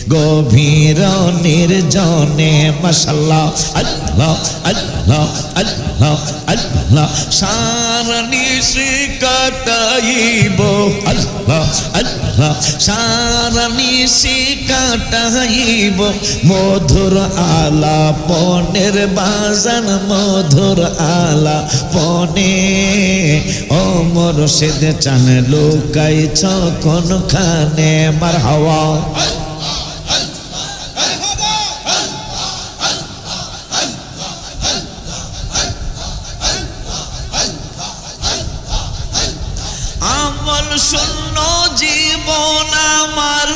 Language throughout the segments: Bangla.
গভীর নির্জনে মাশাআল্লাহ আল্লাহ আল্লাহ আল্লাহ আল্লাহ সারা নিশি কাটাইব আল্লাহ আল্লাহ সারা নিশি কাটাইব মধুর আলাপনের বাজান মধুর আলাপনে ও মুর্শিদ চান লুকাইছ কোনখানে মারহাবা আমল শূন্য জীবন আমার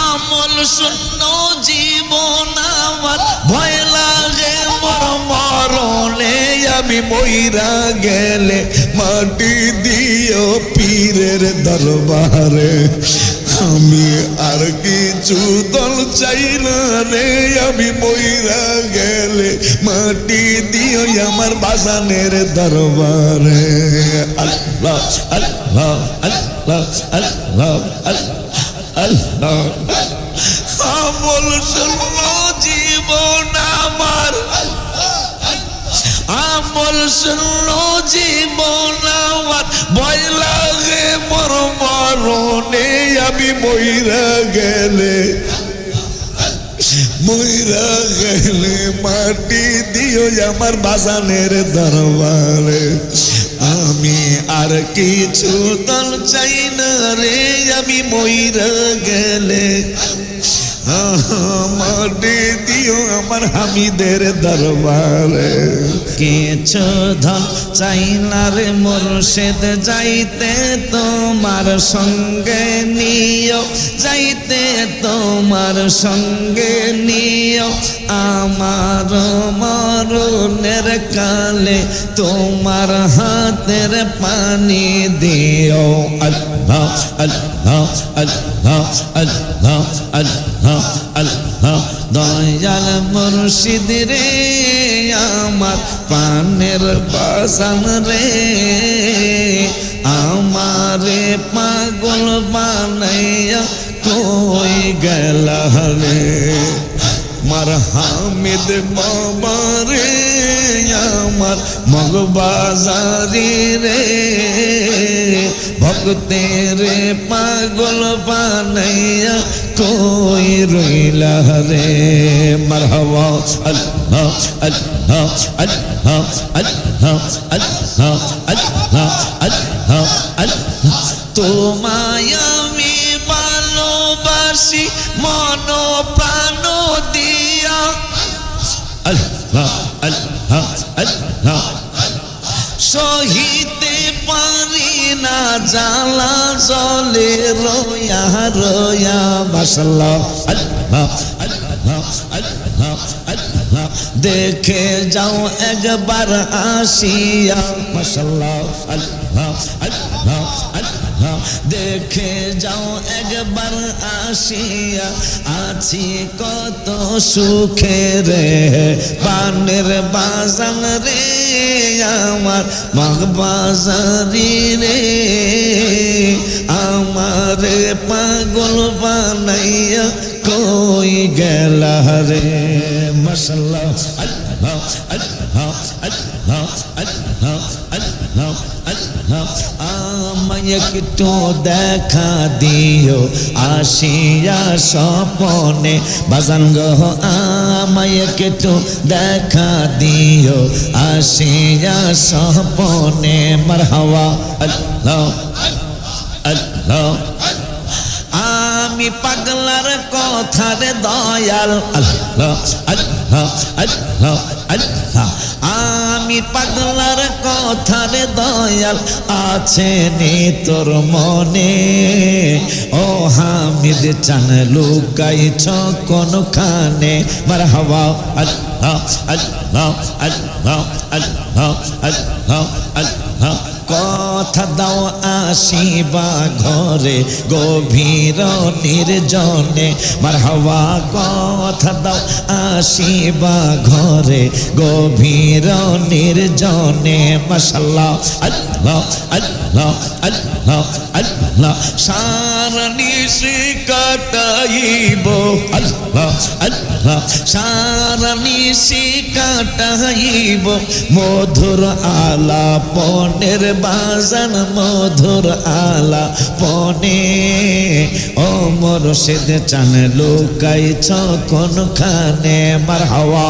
আমল শূন্য জীবন আমার ভয় লাগে মর মরণে আমি মইরা গেলে মাটি দিও পীরের দরবারে আমি আর কিছু দল চাই না রে আমি মইরা গেলে মাটি দিও আমার বাজানের দরবারে আল্লাহ আল্লাহ আল্লাহ আল্লাহ আল্লাহ আমল শূন্য জীবন আমার আমল শূন্য জীবন আমার ভয় লাগে মর মরণে আমি মইরা গেলে মাটি দিও আমার বাজানের দরবারে আমি আর কিছু দল চাই না রে আমি মইরা গেলে মাটি দিও আমার হামিদের দরবারে কিছু ধন চাই না রে মুর্শিদ যাইতে তোমার সঙ্গে নিও যাইতে তোমার সঙ্গে নিও আমার মরণের কালে তোমার হাতের পানি দিও আল্লাহ আল্লাহ আল্লাহ আল্লাহ আল্লাহ আল্লাহ দয়াল মুর্শিদ রে আমার পানের বাজান রে আমারে পাগল বানাইয়া কই গেলা রে মার হামিদ বাবা রে আমার মগবাজারি রে ভক্তের পাগল বানাইয়া কই রইলা রে মারহাবা আল্লাহ আল্লাহ আল্লাহ আল্লাহ আল্লাহ আল্লাহ আল্লাহ আল্লাহ তোমায় আমি ভালোবাসি মন প্রাণ দিয়া আল্লাহ আল্লাহ আল্লাহ সহিতে পারি না জ্বালা জলে রোয়া রোয়া মাশাআল্লাহ আল্লাহ আল্লাহ আল্লাহ আল্লাহ দেখে যাও একবার আসিয়া মাশাআল্লাহ আল্লাহ আল্লাহ আল্লাহ দেখে যাও একবার আসিয়া আছি কত সুখে রে পানের বাজান রে আমার মগবাজারি রে আমার পাগল বানাইয়া কই গেলা রে মাশাআল্লাহ আল্লাহ আল্লাহ আল্লাহ আল্লাহ আল্লাহ আল্লাহ আমায় একটু দেখা দিও আসিয়া স্বপনে বাজান গো আমায় একটু দেখা দিও আসিয়া স্বপনে মারহাবা আল্লাহ আল্লাহ আমি পাগলার কথারে দয়াল আল্লাহ আল্লাহ আল্লাহ আল্লাহ আমি পাগলার কথারে দয়াল আছে নি তোর মনে ও হামিদ চান লুকাইছ কোনখানে মারহাবা আল্লাহ আল্লাহ আল্লাহ আল্লাহ আল্লাহ আল্লাহ কথা দাও আসিবা ঘরে গভীর নির্জনে মারহাবা কথা দাও আসিবা ঘরে গভীর নির্জনে মাশাআল্লাহ আল্লাহ আল্লাহ আল্লাহ আল্লাহ সারা নিশি কাটাইব আল্লাহ আল্লাহ সারা নিশি কাটাইব মধুর আলাপনের বাজান মধুর আলাপনে ও মুর্শিদ চান লুকাইছ কোনখানে মারহাবা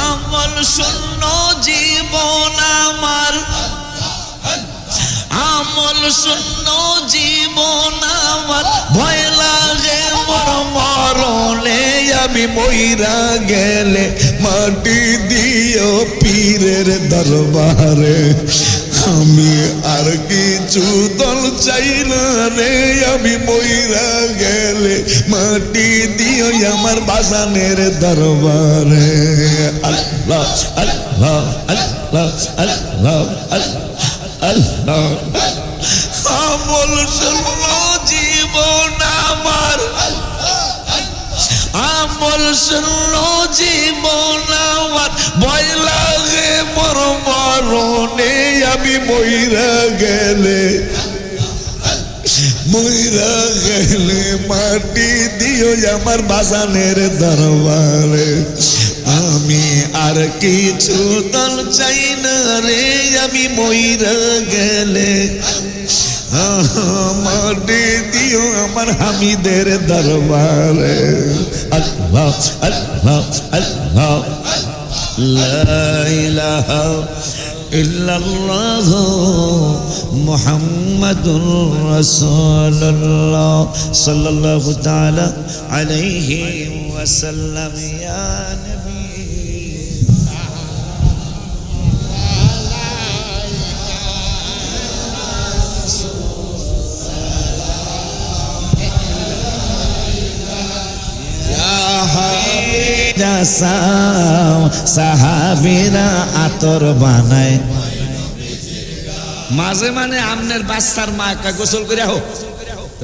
আমল শূন্য জীবন আমার আমল শূন্য জীবন আমার ভয় লাগে মোর মরণে আমি মইরা গেলে মাটি দিও পীরের দরবারে আমি আর কিছু দল চাই না রে আমি মইরা গেলে মাটি দিও আমার বাজানের দরবারে আল্লাহ আল্লাহ আল্লাহ আল্লাহ আল্লাহ আমল শূন্য জীবন আমার আমল শূন্য জীবন আমার ভয় লাগে মোর মরণে আমি মইরা গেলে মাটি দিও আমার বাজানের দরবারে আমি আর কিছু দল চাই না রে আমি মইরা গেলে মাটি দিও আমার হামিদের দরবারে আল্লাহ আল্লাহ আল্লাহ লা ইলাহা ইল্লাল্লাহ মুহাম্মাদুর রাসূলুল্লাহ সাল্লাল্লাহু তাআলা আলাইহি ওয়াসাল্লাম ইয়া নবী সাহাবীরা আতর বানায় মাঝে মানে আমনের বাচ্চার মা কা গোসল করে হোক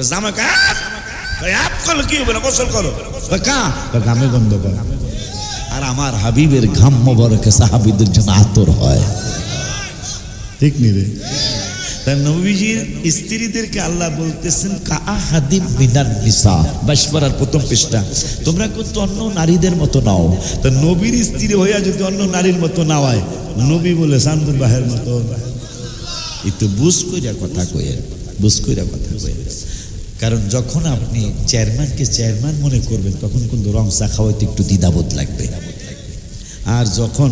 জামা কা আপ করো কি হবে না গোসল করো কা গামে গন্ধ করে আর আমার হাবিবের ঘাম মোবারকে সাহাবীদের জন্য আতর হয় ঠিক নি রে তাই নবীজির স্ত্রীদেরকে আল্লাহ বলতেছেন কাআহাদিম মিনান নিসা বাশপারার প্রথম পৃষ্ঠা তোমরা কিন্তু অন্য নারীদের মতো নাও তো নবীর স্ত্রী হইয়া যদি অন্য নারীর মতো না হয় নবী বলে সান্দুর বাহের মতো একটু বুঝ কইরা কথা কইয়া বুঝ কইরা কথা কইয়া কারণ যখন আপনি চেয়ারম্যানকে চেয়ারম্যান মনে করবেন তখন কিন্তু রং চা খাওয়াইতে একটু দ্বিধাবোধ লাগবে আর যখন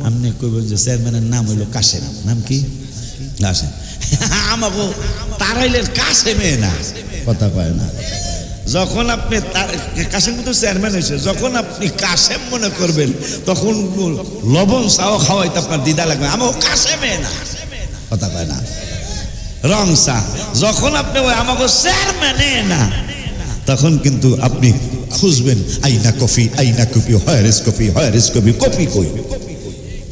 আপনি কইবেন যে চেয়ারম্যানের নাম হইল কাশেম নাম কি কাশেম আমাকে তারাইলের কাশেমে না কথা কয় না যখন আপনি কাশেম কিন্তু চেয়ারম্যান হয়েছে যখন আপনি কাশেম মনে করবেন তখন লবণ চাও খাওয়াইতে আপনার দিদা লাগবে আমাকে কাশেমে না কথা কয় না রং চা যখন আপনি ওই আমাকে চেয়ারম্যানে না তখন কিন্তু আপনি খুঁজবেন আইনা কফি হায়ার ইজ কফি কফি কই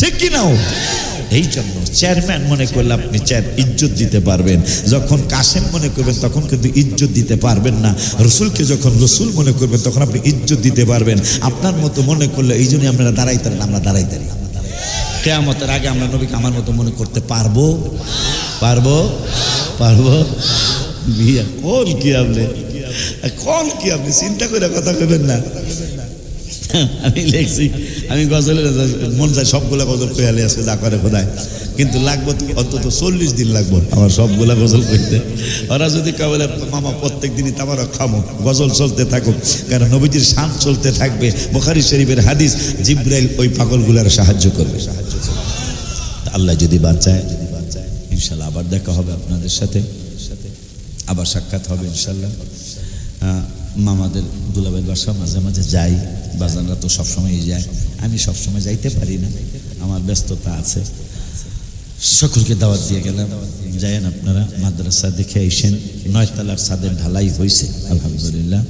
ঠিক কি না এই জন্য চেয়ারম্যান মনে করলে আপনি ইজ্জত দিতে পারবেন যখন কাশেম মনে করবেন তখন কিন্তু ইজ্জত দিতে পারবেন না রসুলকে যখন রসুল মনে করবেন তখন আপনি ইজ্জত দিতে পারবেন আপনার মতো মনে করলে এই জন্যই আমরা দাঁড়াইতেন আমরা দাঁড়াইতেন কিয়ামতের আগে আমরা নবীকে আমার মতো মনে করতে পারবো পারবো পারবো বিয়া কোন কি আপনি চিন্তা করে কথা কইবেন না আমি লিখছি আমি গজলের মন চাই সবগুলা গজল কইয়ালে আজকে যা করে খোদায় কিন্তু লাগবো অন্তত 40 দিন লাগবো আমার সবগুলা গজল কইতে ওরা যদি বলে মামা প্রত্যেক দিনই তামারা খামো গজল চলতে থাকুক কারণ নবীজির শান চলতে থাকবে বুখারী শরীফের হাদিস জিবরাইল ওই পাগলগুলার সাহায্য করবে আল্লাহ যদি বাঁচায় ইনশাআল্লাহ আবার দেখা হবে আপনাদের সাথে আবার সাক্ষাৎ হবে ইনশাআল্লাহ মামাদের দুলাভাইয়ের বাসা মাঝে মাঝে যাই বাজানরা তো সবসময়ই যায় আমি সবসময় যাইতে পারি না আমার ব্যস্ততা আছে সকলকে দাওয়াত দিয়ে গেলাম, যায়েন আপনারা মাদ্রাসা দেখে আইসেন। 9 তলার ছাদের ঢালাই হয়েছে আলহামদুলিল্লাহ।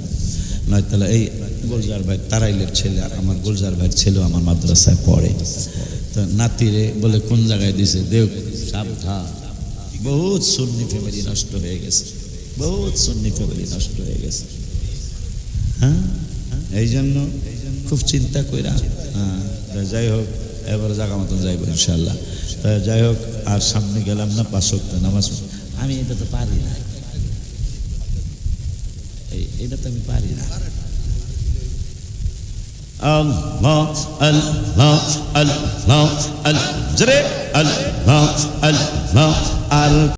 9 তলা এই গুলজার ভাই তারাইলের ছেলে, আমার গুলজার ভাইয়ের ছেলেও আমার মাদ্রাসায় পড়ে। তো নাতিরে বলে কোন জায়গায় দিছে, দেখ সাবধান, বহুত সুন্নি ফ্যামিলি নষ্ট হয়ে গেছে, বহুত সুন্নি ফ্যামিলি নষ্ট হয়ে গেছে। হ্যাঁ, এই জন্য খুব চিন্তা কইরা, হ্যাঁ যাই হোক এবার জায়গা মতন যাইব ইনশাল্লাহ। যাই হোক, আর সামনে গেলাম না, 5 ওয়াক্ত নামাজ। আমি এটা তো পারি না, এটা তো আমি পারি না। আল্লাহ আল্লাহ আল্লাহ আল্লাহ আল্লাহ আর